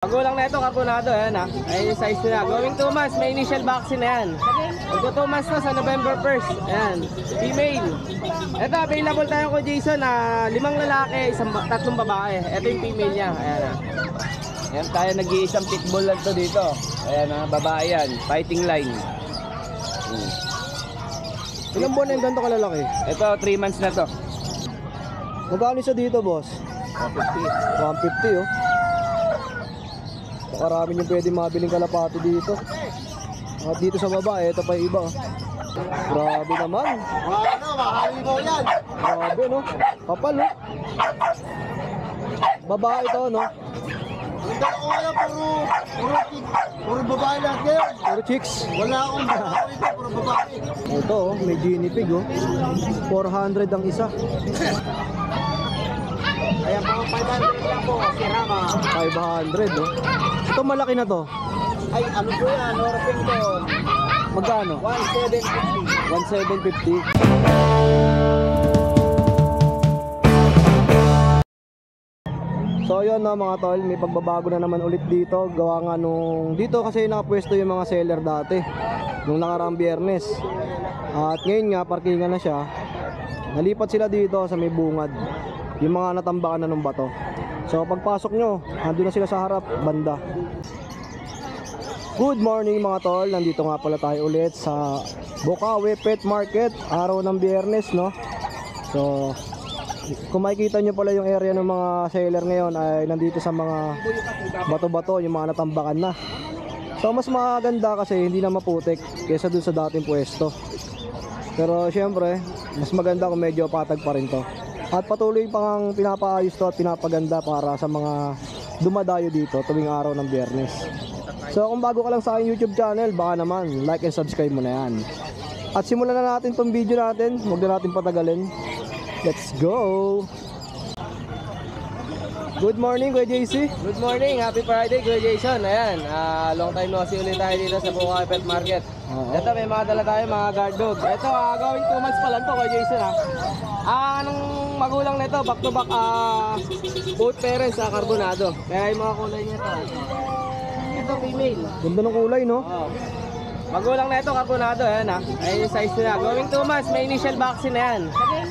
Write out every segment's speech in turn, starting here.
Magulang na ito, carbonado, yan ha. Ayan yung size nila. Going 2 months, may initial vaccine na yan. Magto 2 months na sa November 1st. Ayan, female. Ito, available tayo ko Jason na 5 lalaki, 3 babae. Ito yung female niya. Ayan ha. Ayan tayo, nag-iisang pitbull lang to dito. Ayan ha, babae yan. Fighting line. Ilang buwan na yung ganito kalalaki? Ito, 3 months na to. Magkano isa dito, boss? 150. 150, oh. Makarami yung pwede mabiling kalapati dito. At dito sa baba, ito pa yung iba, oh. Grabe naman. Mahali mo yan. Grabe, no? Kapal, no? Babae ito, no? Hindi ko kaya puro babae lahat ngayon. Puro chicks. Wala akong babae dito, puro babae. Ito, oh, may guinea pig, oh. 400 ang isa. Ayan po, 500 lang po. Si Rama. 500, oh. Ito malaki na to. Ay, ano po yan? Norping to. Magkano? 1,750. 1,750. So yun na mga tol, may pagbabago na naman ulit dito. Gawa nga nung dito kasi nakapwesto yung mga seller dati nung nakaraang Biyernes. At ngayon nga parkingan na siya. Nalipat sila dito sa may bungad, yung mga natambakan na ng bato. So pagpasok nyo, andun na sila sa harap, banda. Good morning mga tol, nandito nga pala tayo ulit sa Bocaue Pet Market, araw ng Biyernes, no? So kung makikita nyo pala yung area ng mga seller ngayon ay nandito sa mga bato-bato, yung mga natambakan na. So mas maganda kasi hindi na maputik kaysa dun sa dating pwesto. Pero syempre, mas maganda kung medyo patag pa rin to. At patuloy pang pinapaayos to at pinapaganda para sa mga dumadayo dito tuwing araw ng Biyernes. So kung bago ka lang sa aking YouTube channel, baka naman like and subscribe mo na yan. At simulan na natin tong video natin, huwag na natin patagalin. Let's go! Good morning, Kuya JC. Good morning, happy Friday, Kuya Jason. Ayan, long time no see ulit tayo dito sa Bocaue Pet Market. Ito, may mga dala tayo, mga guard dog. Ito, gawin 2 months pa lang to, Kuya Jason ha. Anong magulang na ito, back to back, both parents sa carbonado. Kaya yung mga kulay niya ito. Ito, female. Ganda ng kulay, no? Oh. Magulang na ito, carbonado, ayan ha. Ayan yung size nila. Going 2 months, may initial vaccine na yan.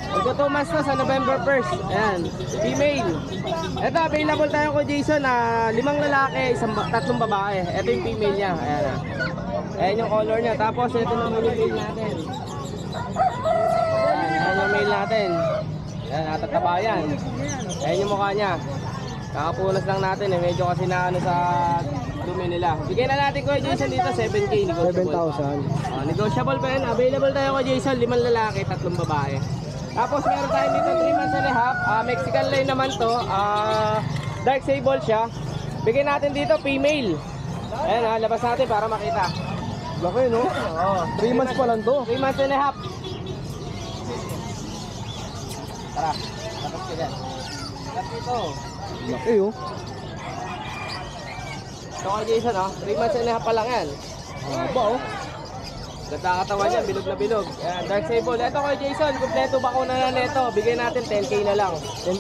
Magto 2 months na sa November 1st. Ayan, female. Ito, available tayo ko Jason na 5 lalaki, 3 babae. Ito yung female niya, ayan ha. Ayan yung color niya. Tapos ito naman yung male natin. Ayan yung male natin. Ayan, natataba yan. Ayan yung mukha niya. Kakapunas lang natin eh. Medyo kasi na ano sa dumi nila. Bigyan na natin ko Jason dito 7K negotiable. 7,000. Negotiable pa yan. Available tayo ko Jason 5 lalaki, 3 babae. Tapos meron tayo dito 3 months and a half. Mexican line naman to. Dark sable siya. Bigyan natin dito female. Ayan ha, labas natin para makita. Laki, no? Oo. 3 months pa lang to. 3 months and a half. Tara, tapos ka dyan. Tapos ito. Laki, oh. Ito kay Jason, 3 months and a half pa lang yan. Haba, oh. Ganda katawan niya, bilog na bilog. Ayan, dark sable. Ito kay Jason, kumpleto bakuna na nito. Bigyan natin 10K na lang. 10,000.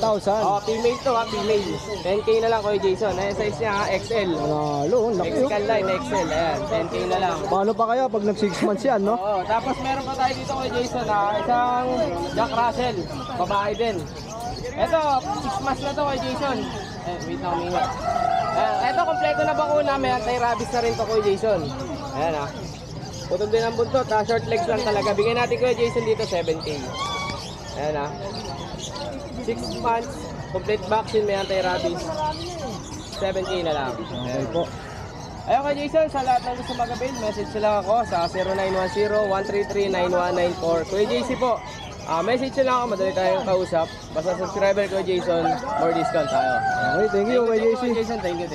Female to female. 10K na lang kay Jason. Ayan, size niya XL. Panalo, oh. Laki, oh. Mexican line, XL. Ayan, 10K na lang. Paano pa kaya pag nag 6 months yan, no? Oo, tapos meron pa tayo dito kay Jason, isang Jack Russell. Babae din. Ito, 6 months na to kay Jason. Wait na umingat. Ito, kompleto na bakuna. May anti-rabies na rin to kay Jason. Ayan ha. Putol din ang buntot ha. Short legs lang talaga. Bigyan natin kay Jason dito 7K. Ayan ha. 6 months. Complete vaccine. May anti-rabies. 7K na lang. Okay po. Ayun kay Jason, sa lahat ng gusto mag-avail, message lang ako sa 0910-133-9194. Kuya JC po, message lang ako, madali tayong kausap. Basta subscriber ko Jason, more discount tayo. Okay, thank you, Kuya JC. Jason, thank you.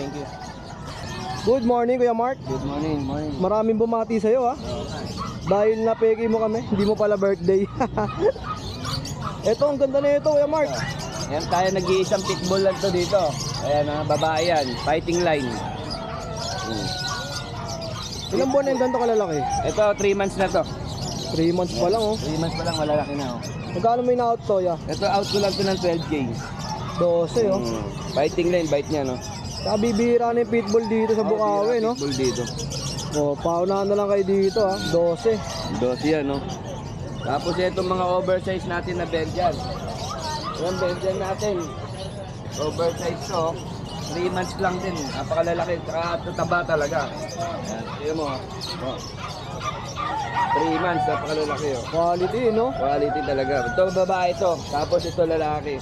Good morning, Kuya Mark. Good morning. Maraming bumati sa'yo, ha? Dahil napeki mo kami, hindi mo pala birthday. Ito, ang ganda na ito, Kuya Mark. Ayan tayo, nag-iisang pitbull lang to dito. Ayan babae yan, fighting line. Ilang buwan na yung ganito kalalaki? Ito, 3 months na to. 3 months pa lang, oh. 3 months pa lang, malalaki na. Magkano may na-out to, ya? Ito, out ko lang to ng 12K. 12, oh. Fighting line, bite niya, no? Saka bibihira na yung pitbull dito sa Bukawi, no? Pitbull dito. O, paunahan na lang kayo dito, ha? 12. 12 yan, no? Tapos itong mga oversize natin na Belgian. Yung Belgian natin, oversize to, 3 months lang din. Napakalalaki, saka tataba talaga. Yan, tingnan mo. 3 months, napakalalaki, oh. Quality, no? Quality talaga. Ito babae to, tapos ito lalaki.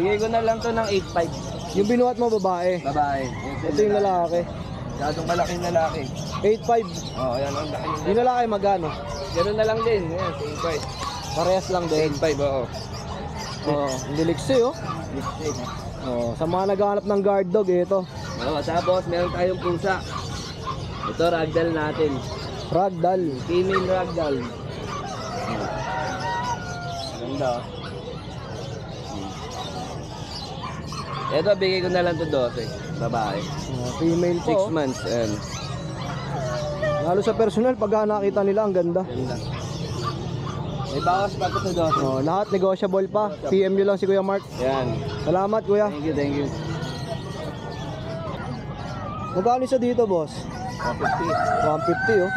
Bigay ko na lang to ng 8.5. Yung binuhat mo, babae. Babae. Ito yung lalaki. Masyadong malaking lalaki. 8.5. Oh, ayan, ang laki yung Yung lalaki, magano? Ganun na lang din. Ayan, same price. Parehas lang din. 8.5, oo. Oo, hindi liksi, oh. Lipstick. Oh, sa mga naghahanap ng guard dog, ito. Oo, tapos meron tayong pusa. Ito, ragdoll natin. Ragdoll. Female ragdoll. Ganda, oh. Ito, bigay ko na lang to 12. Babae. Oh, female po. 6 months. Ayan. Lalo sa personal, pag nakita nila, ang ganda. Ganda. May bawas pa ito sa 12. Oh, lahat negotiable pa. PM nyo lang si Kuya Mark. Yan. Salamat, Kuya. Thank you, thank you. Magkano isa dito, boss? 150, 150. oh.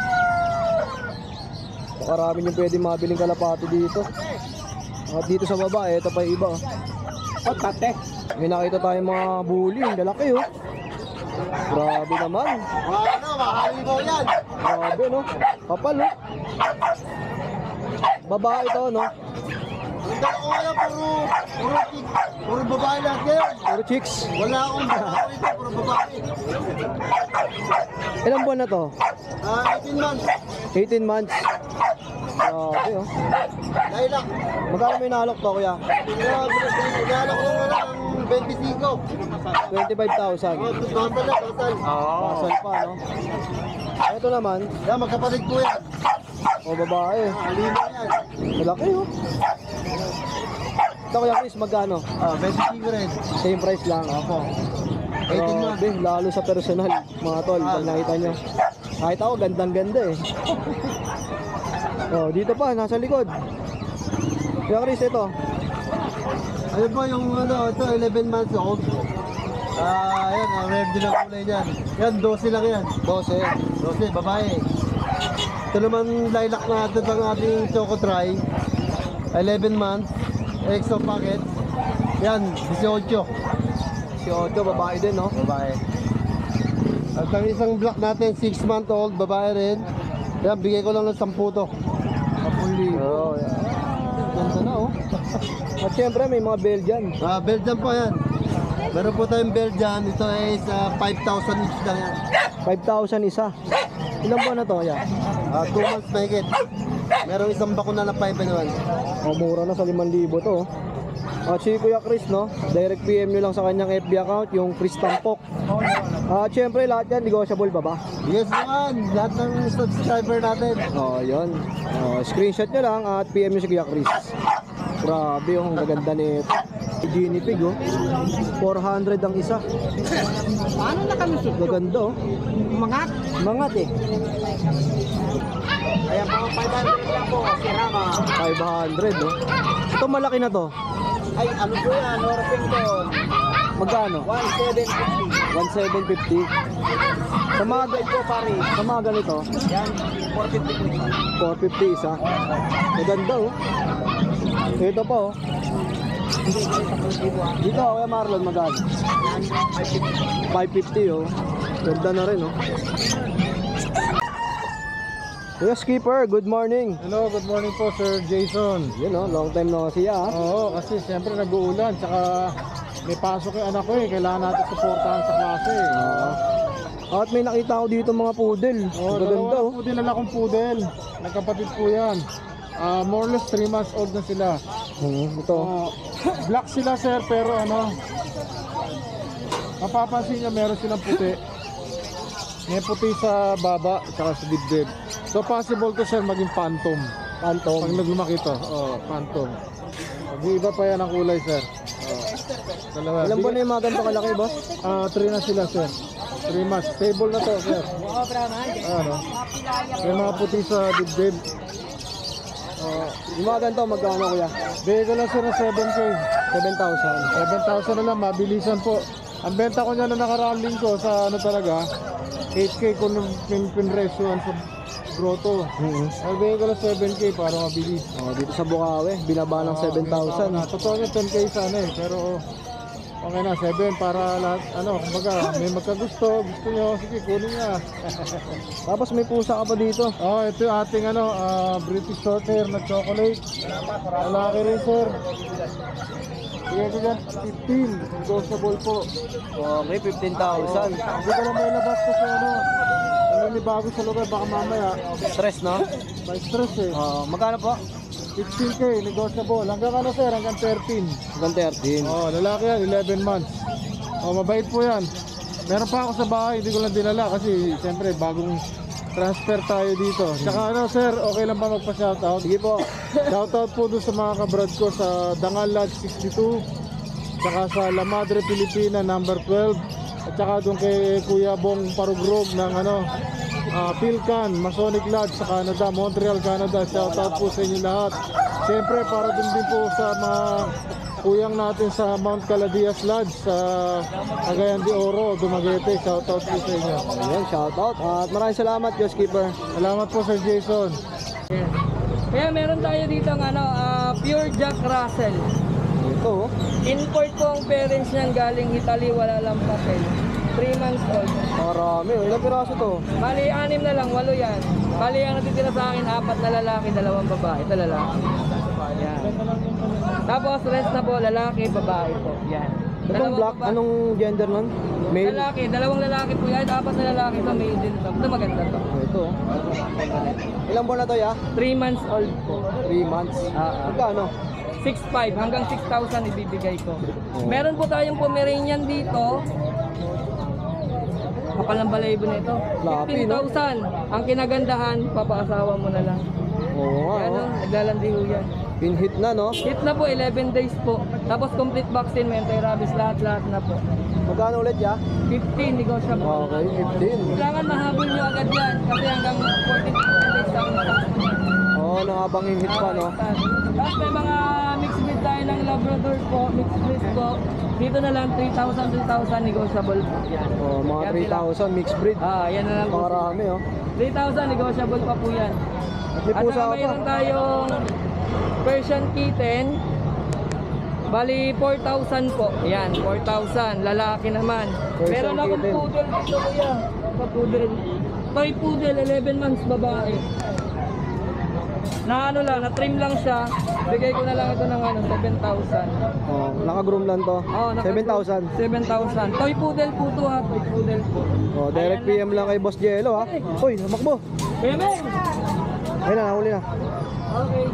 Makarami yung pwede mabiling kalapati dito. At dito sa baba, ito pa yung iba, oh. Oh, tate. May nakita tayong mga bully, ang lalaki, oh. Grabe naman. Ano, mahaligaw yan. Grabe, no? Kapal, no? Babae to, no? Hindi ko yan, puro babae lahat ngayon. Puro chicks. Wala akong babae rito, puro babae. Ilang buwan na to? 18 months. 18 months. Grabe, oh. Lilac. Magkano may nalok to, kuya? Pinalo ko lang ng 25. 25,000. Basal na, basal. Basal pa, no? Ito naman, Yan, magkapatid ko yan. o babae. Halima yan. Malaki, oh. Ito, kuya Chris, magkano? 25 rin. Same price lang. Opo. 18 months. Grabe, lalo sa personal, mga tol, pag nakita nyo. Kahit ako, gandang-ganda eh. Oh, dito pa, nasa likod. Kuya Chris, ito. Ano ba yung ano, ito 11 months old. Ayan, red din ang kulay niyan. Yan, 12 lang yan. 12, babae. Ito naman lilac natin ang ating Choco Try. 11 months, extra packet. Yan, 18. Si Ocho, babae din, no? Babae. At ang isang black natin, 6 month old, babae rin. Yan, bigay ko lang ng 10 to. 10,000. Oh, yeah. Ganda na, oh. At syempre, may mga Belgian. Belgian po yan. Meron po tayong Belgian. Ito ay 5,000 each lang yan. 5,000 isa. Ilang buwan na to, yeah? 2 months mahigit. Meron isang bakuna na 5 naman. Oh, mura na sa 5,000 to, oh. At si Kuya Chris, no? Direct PM nyo lang sa kanyang FB account, yung Chris Tampok. At syempre, lahat yan, negotiable ba ba? Yes naman, lahat ng subscriber natin. Oh, yun. Oh, screenshot nyo lang at PM nyo si Kuya Chris. Grabe, oh, ang gaganda nito. Guinea pig, oh. 400 ang isa. Paano na kami susunod? Gaganda, oh. Mangat? Mangat, eh. Ayan po, 500 lang po, si Rama. 500, oh. Ito malaki na to. Ay, ano po yan, Norping to. Magkano? 1,750. 1,750. Sa mga, Po, pare. sa mga ganito, Yan, 450 po isa. 450 isa. Maganda, oh. Ito pa, oh. Dito, Kuya Marlon, magkano? Yan, 550. 550, oh. Ganda na rin, oh. Kuya Skipper, good morning. Hello, good morning po Sir Jason. Yun, oh, long time na siya, ah. Oo, kasi siyempre nag-uulan, tsaka may pasok yung anak ko eh. Kailangan natin supportahan sa klase eh. At may nakita ko dito mga poodle. Oo, Maganda, dalawa oh. po din na akong poodle. Nagkapatid po yan. More or less 3 months old na sila. Ito. Black sila sir, pero ano, mapapansin niya meron silang puti. May puti sa baba, tsaka sa dibdib. So possible to sir maging phantom. Phantom. Pag naglumaki to, phantom. Mag-iiba pa yan ang kulay sir. Dalawa. Alam mo na yung mga ganito kalaki, boss? 3 na sila sir. 3 months. Stable na to sir. Ano? May mga puti sa dibdib. Yung mga ganito, magkano, kuya? Bigay ko lang sir na 7K. 7,000. 7,000 na lang, mabilisan po. Ang benta ko niya na nakaraang linggo sa ano talaga, 8K kung pinresyoan sa grotto. Sabihin ko lang 7K para mabilis. Oh, dito sa Bukawi, binaba ng 7,000. Totoo nga 10K sana eh, pero okay na, 7 para lahat, ano, kumbaga, may magkagusto, gusto nyo, sige, kunin nga. Tapos may pusa ka pa dito. Oh, ito yung ating ano, British short hair na chocolate. Lalaki rin, sir. Sige ko dyan, 15, negotiable po. Okay, 15,000. Hindi ko lang may labas kasi ano, naninibago sa lugar, baka mamaya, Stress, no? may stress eh. Magkano po? 15K, negotiable. Hanggang ano, sir, hanggang 13. Hanggang 13. Oh, lalaki yan, 11 months. Oh, mabait po yan. Meron pa ako sa bahay, hindi ko lang dinala kasi siyempre bagong transfer tayo dito. Tsaka ano, sir, okay lang ba magpa-shoutout? Sige po. Shoutout po doon sa mga kabrad ko sa Dangal Lodge 62, tsaka sa La Madre Pilipina number 12, at tsaka doon kay Kuya Bong Parugrog ng ano, Pilcan, Masonic Lodge sa Canada, Montreal, Canada. Shoutout po sa inyo lahat. Siyempre para din po sa mga kuyang natin sa Mount Caladias Lodge sa Cagayan de Oro, Dumaguete. Shoutout po sa inyo. Ayan, shoutout. At maraming salamat, Josh Keeper. Salamat po Sir Jason. Kaya meron tayo dito ng ano, pure Jack Russell. Ito, oh. Import po ang parents niyan galing Italy, wala lang papel. 3 months old. Marami. Ilang piraso to? Bali, 6 na lang, 8 yan. Bali, ang natitira sa akin, 4 na lalaki, 2 babae. Ito lalaki. Yan. Tapos, rest na po, lalaki, babae po. Yan. Itong black, anong gender nun? Male? Lalaki, 2 lalaki po yan, 4 na lalaki ito, male din ito. Ito maganda to. Ito, oh. Ilang buwan na to, ya? 3 months old po. 3 months. Magkano? 6'5", hanggang 6,000 ibibigay ko. Meron po tayong Pomeranian dito. Kapal ng balayibo na ito. Lapi, no? 15,000. Ang kinagandahan, papaasawa mo na lang. Oo nga, Yan o, oh. naglalandi ho yan. Pin-hit na, no? Hit na po, 11 days po. Tapos complete vaccine, may anti-rabies, lahat-lahat na po. Magkano ulit, ya? 15, negotiable. Okay, 15. Kailangan mahabol nyo agad yan. Kasi hanggang 14 days lang. Oo, nakabang hit pa, no? Tapos may mga mixed breed tayo ng Labrador po, mixed breed po. Dito na lang 3,000, 3,000 negotiable po. Yan. Oh, mga Yan sila. 3,000 mixed breed. Yan na lang po. Marami, oh. 3,000 negotiable pa po yan. At may At pusa saka ka pa. mayroon tayong Persian kitten. Bali 4,000 po. Yan, 4,000. Lalaki naman. Persian Meron akong kitten. poodle dito kuya. Poodle. Toy poodle, 11 months babae. Na ano lang, na-trim lang siya. Bigay ko na lang ito ng ano, 7,000. Oh, naka-groom lang to. Oh, 7,000. 7,000. Toy poodle po to ha, toy poodle po. Oh, direct Ayan PM lang kay Boss Jello, ha. Hoy, namakbo. Bebe! Ayun na, nahuli na. Okay.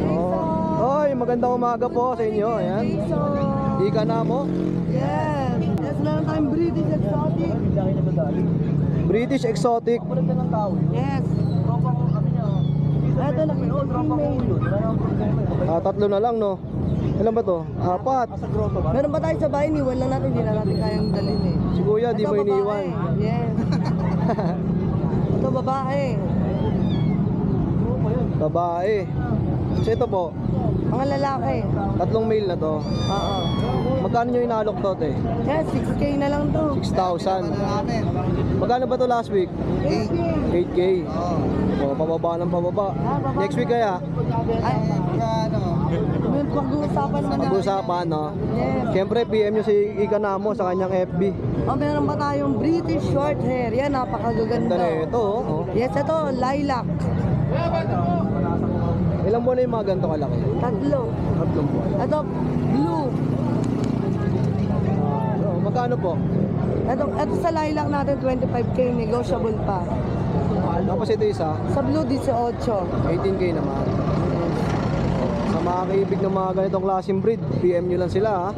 Oh. Hoy, magandang umaga po sa inyo. Ayan. Ika na mo. Yes. Yes, meron tayong British exotic. British exotic. Yes. Ito na female. Tatlo na lang, no? Ilan ba to? 4. Meron ba tayo sa bahay? Iniwan lang natin. Hindi na natin kayang dalhin eh. Si Kuya, di Ito, mo babae. iniwan. Yes. Ito babae. Babae. So ito po, Mga lalaki. 3 male na to. Oo. Magkano nyo inalok to, te? Yes, 6K na lang to. 6,000. Magkano ba to last week? 8K. 8K. Oh, pababa ng pababa. Next week kaya, Ay, may pag-uusapan na natin. pag-usapan, no? Yes. Siyempre, PM nyo si Ika Namo sa kanyang FB. O, meron ba tayong British short hair? Yan, Ganda napakagaganda. na ito, oh. Yes, ito, lilac. Ilang buwan na yung mga ganito kalaki? 3. 3 buwan. Ito, blue. Oh, magkano po? Ito sa lilac natin, 25K, negotiable pa. Tapos ito isa, Sa blue, 18. 18K naman. Sa mga kaibig ng mga ganitong klaseng breed, PM nyo lang sila, ha?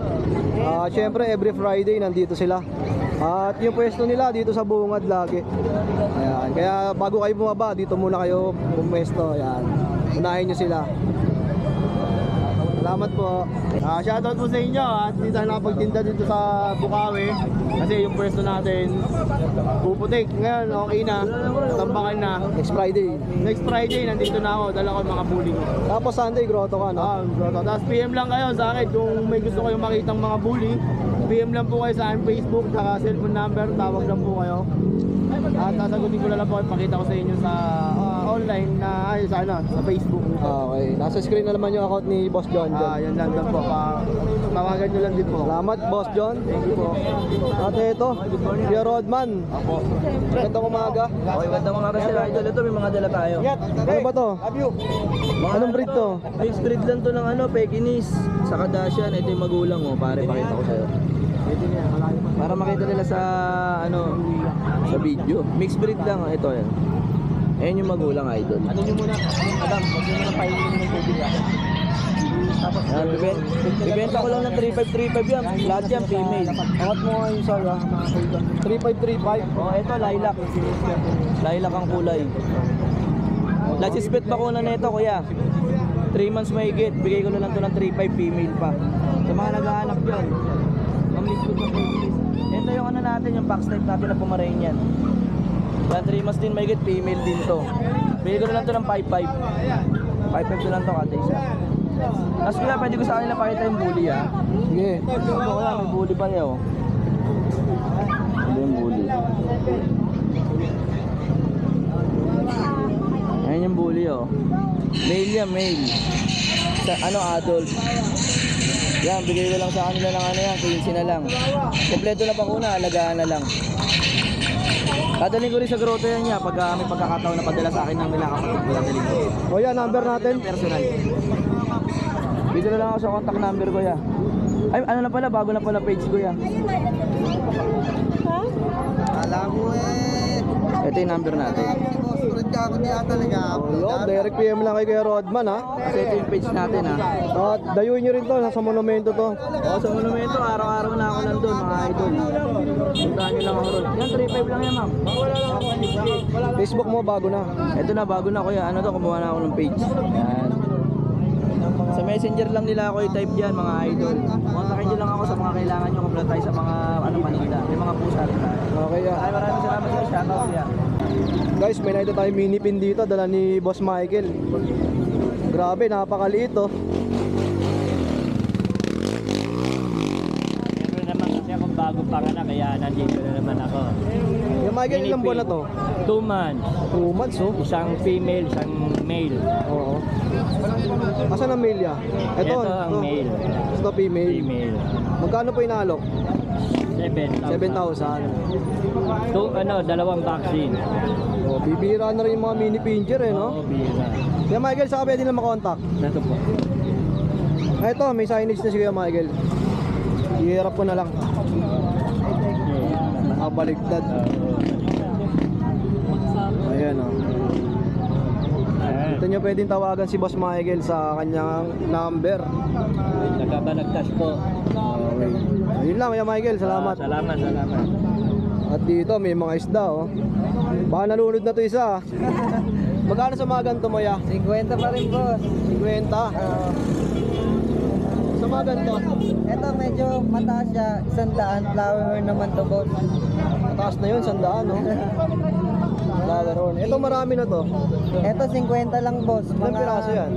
Siyempre, every Friday nandito sila. At yung pwesto nila dito sa Bungad lagi. Ayan. Kaya bago kayo bumaba, dito muna kayo pumwesto. Ayan. Unahin nyo sila. Salamat po. Shoutout po sa inyo at hindi tayo nakapagtinda dito sa Bukawi. Kasi yung pwesto natin, puputik. Ngayon, okay na. Tambakan na. Next Friday. Next Friday, nandito na ako. Dala ko yung mga bully ko. Tapos Sunday, grotto ka, no? Tapos PM lang kayo sa akin kung may gusto kayong makitang mga bully. PM lang po kayo sa akin Facebook, saka cellphone number, tawag lang po kayo. At sasagutin ko na lang po, ipakita ko sa inyo sa online na sa Facebook. Okay. Nasa screen na naman yung account ni Boss John. Yan lang po. Tawagan nyo lang din po. Salamat, Boss John. Thank you po. At ito, Kuya Rodman. Ako. Gandang umaga. Okay, gandang mga Russell Idol. Ito, may mga dala tayo. Ano ba to? Anong breed to? Mixed breed lang to ng Pekinese. Sa Kardashian, ito yung magulang mo. Pare, pakita ko sa'yo. Para makita nila sa sa video. Mixed breed lang, ito yan. Ayan yung magulang, idol. Ano nyo muna? Adam, huwag nyo muna paingin ng tubig. Yan, bibenta ko lang ng 3535 yan. Lahat yan, female. Angat mo nga yung saya. 3535. Oh, ito, lilac. Lilac ang kulay. Last spit bakuna na ito, kuya. 3 months mahigit. Bigay ko na lang ito ng 35 female pa. Sa mga naghahanap yan. Ang-mix ko sa Pekinese. Ito yung ano natin, yung box type natin na Pomeranian. Yan, 3 months din mahigit, female din to. Bigay ko na lang ito ng 5.5. 5.5 na lang ito kada isa. Tapos kuya, pwede ko sa kanila pakita yung bully, ha. Sige. Ito kuya, may bully pa niya, oh. Ito yung bully. Ayan yung bully, oh. Male yan, male. Sa, adult. Yan, bigay ko lang sa kanila ng yan, 15 na lang. Kompleto na bakuna, alagaan na lang. Dadaling ko rin sa grotto yan niya pag may pagkakataon na padala sa akin ng nila kapatid ko, dadaling ko. O yan, number natin. Personal. Dito na lang ako sa contact number ko, ya. Ay, ano na pala, bago na pala page ko, ya. Alam mo Ito yung number natin. Sulit ka ako niya talaga. Yun, direct PM lang kay Kuya Rodman, ha. Kasi ito yung page natin, ha. At dayuin nyo rin to, nasa monumento to. Oo, sa monumento, araw-araw na ako nandun, mga idol. Puntahan nyo lang ako ron. Yan, 3.5 lang yan, ma'am. Facebook mo, bago na. Ito na, bago na, kuya. Ano to, kumuha na ako ng page. Yan. Sa messenger lang nila ako i-type dyan, mga idol. Kontakin nyo lang ako sa mga kailangan nyo. Kompleto tayo sa mga, Manila. May mga pusa rin tayo. Okay, ya. Ay, maraming salamat sa shoutout, ya. Guys, may nakita tayo mini pin dito, dala ni Boss Michael. Grabe, napakaliit, oh. Siyempre naman kasi ako bago pa nga na, kaya nandito na naman ako. Yung Michael, ilang buwan na to? 2 months. 2 months, oh. Isang female, isang male. Oo. Asan ang male ya? Ito ang male. Ito female. Female. Magkano po inaalok? 7,000. 7,000. Dalawang vaccine. Oh, bibira na rin yung mga mini pincher, eh, no? Oo, bira. Kaya Michael, saka pwede na makontak. Ito po. Ito, may signage na si Kuya Michael. Ihirap ko na lang. Nakabaliktad. Ayan, oh. Ito nyo pwedeng tawagan si Boss Michael sa kanyang number. Nagkabalagtas po. Okay. Ayun lang, Kuya Michael, salamat. Salamat. At dito may mga isda, oh. Baka nalunod na to isa. Magkano sa mga ganito mo, ya? 50 pa rin, boss. 50. Sa mga ganito, Ito medyo mataas siya, 100, flower naman to, boss. mataas na yun, 100, no? Lalaroon. Ito marami na to. Ito 50 lang, boss. Ilang piraso yan?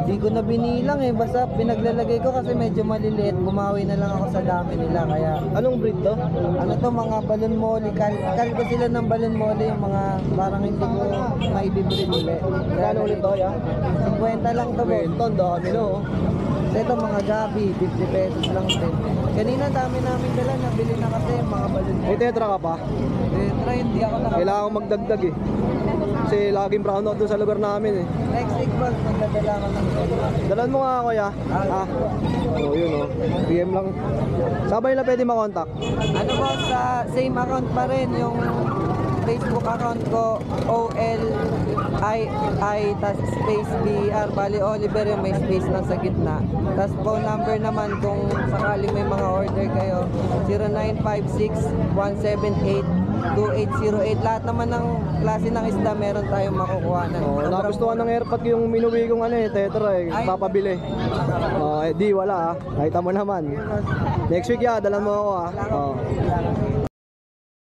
Di ko na binilang eh, basta pinaglalagay ko kasi medyo maliliit. Bumawi na lang ako sa dami nila, kaya Anong breed to? ano to, mga balon molly, kal ko sila ng balon molly, yung mga parang hindi ko maibibreed ulit. Magkano ulit to, ya? 50 lang to, boss. 50, ang dami, no? So ito mga gabi, 50 pesos lang din. Kanina dami namin dala, nabili na kasi mga balon. May tetra ka pa? Try, hindi ako Kailangan ko magdagdag, eh. Kasi laging brown out dun sa lugar namin, eh. Next week, boss, magdadala ko ng Dalan mo nga, kuya. Oh, yun, oh. PM lang. Sabay na pwede makontak. Ano po, sa same account pa rin, yung Facebook account ko, OLII, tas space BR, bali Oliver yung may space na sa gitna. Tas phone number naman kung sakaling may mga order kayo, 0956-178-999. 2808. Lahat naman ng klase ng isda meron tayong makukuha na. Oh, nagustuhan ng airpot yung minuwi kong ano eh, tetra eh, papabili. Oh, di wala ah. Nakita mo naman. Next week ya, dalan mo ako ah. Oh.